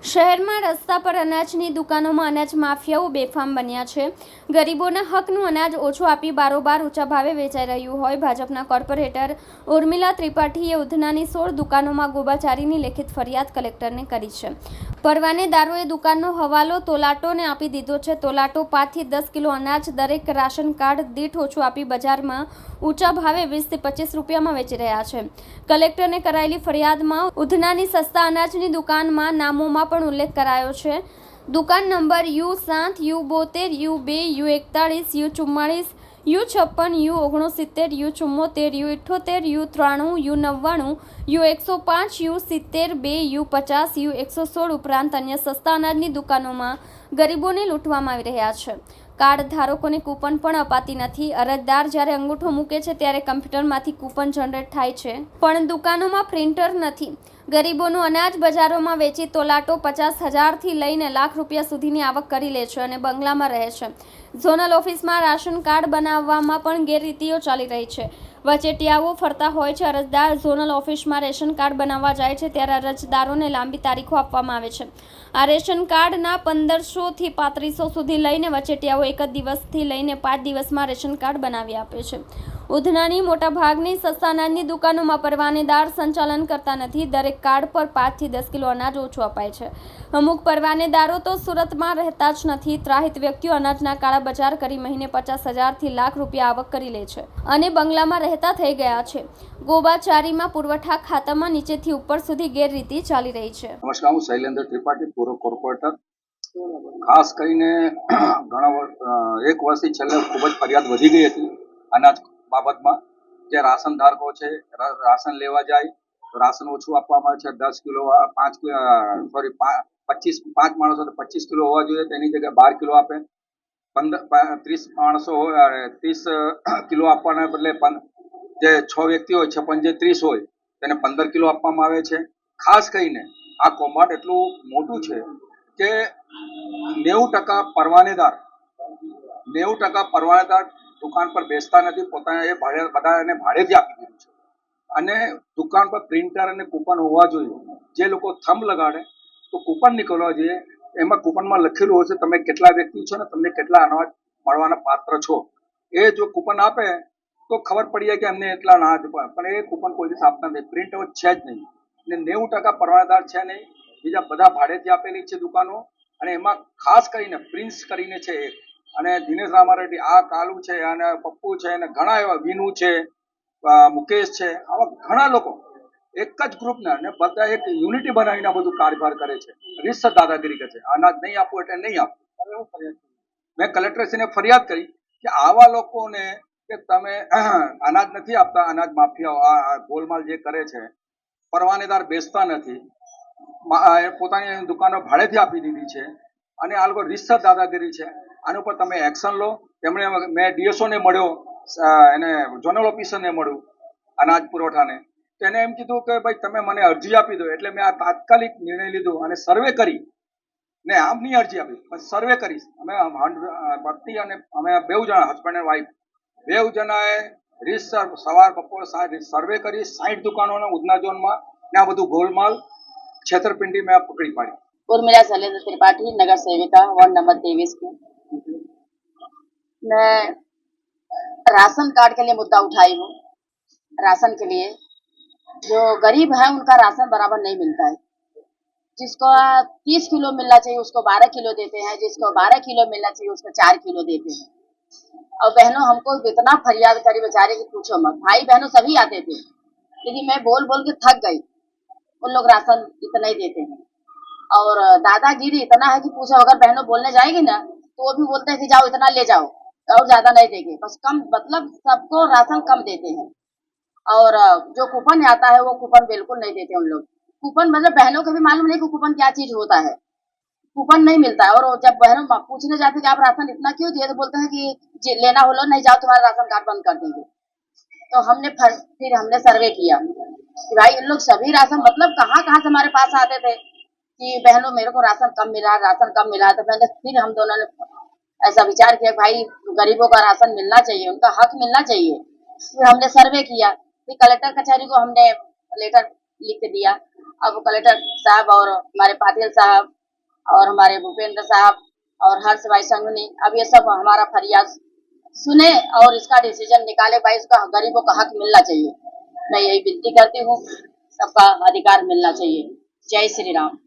શહેરમાં રસ્તા પર અનાજની દુકાનોમાં અનાજ માફિયાઓ બેફામ બન્યા છે। ગરીબોના હકનું અનાજ ઓછું આપી બારોબાર ઊંચા ભાવે વેચાઈ રહ્યું હોય। ભાજપના કોર્પોરેટર ઉર્મિલા ત્રિપાઠીએ ઉધનાની 16 દુકાનોમાં ગોબાચારીની લેખિત ફરિયાદ કલેક્ટરને કરી છે। પરવાનેદારોએ દુકાનનો હવાલો તોલાટોને આપી દીધો છે। તોલાટો 5 થી 10 કિલો અનાજ દરેક રાશન કાર્ડ દીઠ ઓછું આપી બજારમાં ઊંચા ભાવે 20 થી 25 રૂપિયામાં વેચી રહ્યા છે। કલેક્ટરને કરાયેલી ફરિયાદમાં ઉધનાની સસ્તા અનાજની દુકાનમાં નામોમાં પણ ઉલ્લેખ કરાયો છે। દુકાન number U7, U72, U2, U41, U44, U56, U69, U74, U78, U78, U93, U99, U105, U70, U72, U50, ઉપરાંત અન્ય સસ્તા અનાજની દુકાનોમાં ગરીબોને લૂંટવામાં આવી રહ્યા છે। કાર્ડ ધારકોને કૂપન પણ અપાતી નથી। અરજદાર જ્યારે અંગૂઠો મૂકે છે ત્યારે કમ્પ્યુટરમાંથી કૂપન જનરેટ થાય છે, પણ દુકાનોમાં પ્રિન્ટર નથી। ગરીબોનું અનાજ બજારોમાં વેચી તોલાટો 50,000 થી લઈને લાખ રૂપિયા સુધીની આવક કરી લે છે અને બંગલામાં રહે છે। ઝોનલ ઓફિસમાં રાશન કાર્ડ બનાવવામાં પણ ગેરરીતિઓ ચાલી રહી છે। વચેટિયાઓ ફરતા હોય છે। અરજદાર ઝોનલ ઓફિસમાં રેશન કાર્ડ બનાવવા જાય છે ત્યારે અરજદારોને લાંબી તારીખો આપવામાં આવે છે। આ રેશન કાર્ડના 1500 થી 3500 સુધી લઈને વચેટિયાઓ એક જ દિવસથી લઈને 5 દિવસમાં રેશન કાર્ડ બનાવી આપે છે। ઉધનાની મોટાભાગની સસ્તા અનાજની દુકાનોમાં પરવાનેદાર સંચાલન કરતા નથી। દરેક કાર્ડ પર 5 થી 10 કિલો અનાજ ઓછું અપાય છે। અમુક પરવાનેદારો તો સુરતમાં રહેતા જ નથી। ત્રાહિત વ્યક્તિઓ અનાજના કાળા બજાર કરી મહિને 50,000 થી લાખ રૂપિયા આવક કરી લે છે અને બંગલામાં રહેતા થઈ ગયા છે। ગોબાચારીમાં પુરવઠા ખાતામાં નીચેથી ઉપર સુધી ગેરરીતિ ચાલી રહી છે। નમસ્કાર, હું શૈલેન્દ્ર ત્રિપાઠી, પૂર્વ કોર્પોરેટર। ખાસ કરીને એક વર્ષથી છેલ્લે ખૂબ જ ફરિયાદ વધી ગઈ હતી અનાજ બાબતમાં। જે રાશન ધારકો છે રાશન લેવા જાય તો રાશન ઓછું આપવામાં આવે છે। 10 કિલો 5 માણસો તો 25 કિલો હોવા જોઈએ, તેની જગ્યાએ 12 કિલો આપે। 30 માણસો હોય 30 કિલો આપવાના બદલે જે 6 વ્યક્તિ હોય 6 પંચે 30 હોય તેને 15 કિલો આપવામાં આવે છે। ખાસ કરીને આ કૌભાંડ એટલું મોટું છે કે 90% પરવાનેદાર દુકાન પર બેસતા નથી। પોતાને બધાને ભાડેથી આપી દીધું છે અને દુકાન પર પ્રિન્ટર અને કૂપન હોવા જોઈએ। જે લોકો થંભ લગાડે તો કૂપન નીકળવા જોઈએ। એમાં કૂપનમાં લખેલું હશે તમે કેટલા વ્યક્તિ છો ને તમને કેટલા અનાજ મળવાના પાત્ર છો। એ જો કૂપન આપે તો ખબર પડી જાય કે એમને એટલા અનાજ, પણ એ કૂપન કોઈ દિવસ આપતા નથી। પ્રિન્ટ આઉટ છે જ નહીં ને 90% પરવાનેદાર છે નહીં। બીજા બધા ભાડેથી આપેલી છે દુકાનો અને એમાં ખાસ કરીને પ્રિન્સ કરીને છે એક, અને દિનેશ રામારેડ્ડી, આ કાલુ છે અને પપ્પુ છે અને ઘણા એવા વિનુ છે, મુકેશ છે, આવા ઘણા લોકો એક જ ગ્રુપના અને બધા એક યુનિટી બનાવીને બધું કારભાર કરે છે। રીતસર દાદાગીરી કરે છે। અનાજ નહીં આપવું એટલે નહીં આપવું। મેં કલેક્ટરશ્રીને ફરિયાદ કરી કે આવા લોકોને કે તમે અનાજ નથી આપતા, અનાજ માફિયાઓ આ ગોલમાલ જે કરે છે, પરવાનેદાર બેસતા નથી, પોતાની દુકાનો ભાડેથી આપી દીધી છે અને આ લોકો રીતસર દાદાગીરી છે। આના ઉપર તમે એક્શન લો। મેં ડીએસઓને મળ્યો, એને ઝોનલ ઓફિસરને મળ્યું અનાજ પુરવઠાને, તો એને એમ કીધું કે ભાઈ તમે મને અરજી આપી દો। એટલે મેં આ તાત્કાલિક નિર્ણય લીધો અને સર્વે કરી ને આમની અરજી આપી પણ સર્વે કરીશ। અમે પતિ અને અમે બેઉ જણા, હસબન્ડ એન્ડ વાઈફ, બેઉ જણાએ રીતસર સવાર બપોર સાંજ સર્વે કરી 60 દુકાનોને ઉધના ઝોનમાં ને આ બધું ગોલમાલ छेतरपिंडी में पकड़ी पाई। उर्मिला शैलेंद्र त्रिपाठी, नगर सेविका, वार्ड नंबर 23 की। मैं राशन कार्ड के लिए मुद्दा उठाई हूँ। राशन के लिए जो गरीब है उनका राशन बराबर नहीं मिलता है। जिसको 30 किलो मिलना चाहिए उसको 12 किलो देते हैं, जिसको 12 किलो मिलना चाहिए उसको 4 किलो देते हैं। और बहनों हमको इतना फरियाद करी बेचारे की पूछो मत। भाई बहनों सभी आते थे, लेकिन मैं बोल बोल के थक गई। उन लोग राशन इतना ही देते हैं और दादागिरी इतना है कि पूछो। अगर बहनों बोलने जाएगी ना तो वो भी बोलते हैं कि जाओ इतना ले जाओ और ज्यादा नहीं देंगे, बस कम, मतलब सबको राशन कम देते हैं। और जो कूपन आता है वो कूपन बिल्कुल नहीं देते उन लोग। कूपन मतलब बहनों को भी मालूम नहीं कि कूपन क्या चीज होता है। कूपन नहीं मिलता है और जब बहनों पूछने जाते कि आप राशन इतना क्यों दिए, तो बोलते हैं कि लेना हो लो, नहीं जाओ तुम्हारा राशन कार्ड बंद कर देंगे। तो फिर हमने सर्वे किया कि भाई इन लोग सभी राशन, मतलब कहाँ कहाँ से हमारे पास आते थे कि बहनों मेरे को राशन कम मिला, राशन कम मिला। तो मैंने फिर हम दोनों ने ऐसा विचार किया भाई गरीबों का राशन मिलना चाहिए, उनका हक मिलना चाहिए। फिर हमने सर्वे किया, फिर कलेक्टर कचहरी को हमने लेटर लिख के दिया। अब कलेक्टर साहब और हमारे पाटिल साहब और हमारे भूपेंद्र साहब और हर्ष भाई संघनी अब ये सब हमारा फरियाद सुने और इसका डिसीजन निकाले। भाई इसका गरीबों का हक मिलना चाहिए। मैं यही विनती करती हूँ, सबका अधिकार मिलना चाहिए। जय श्री राम।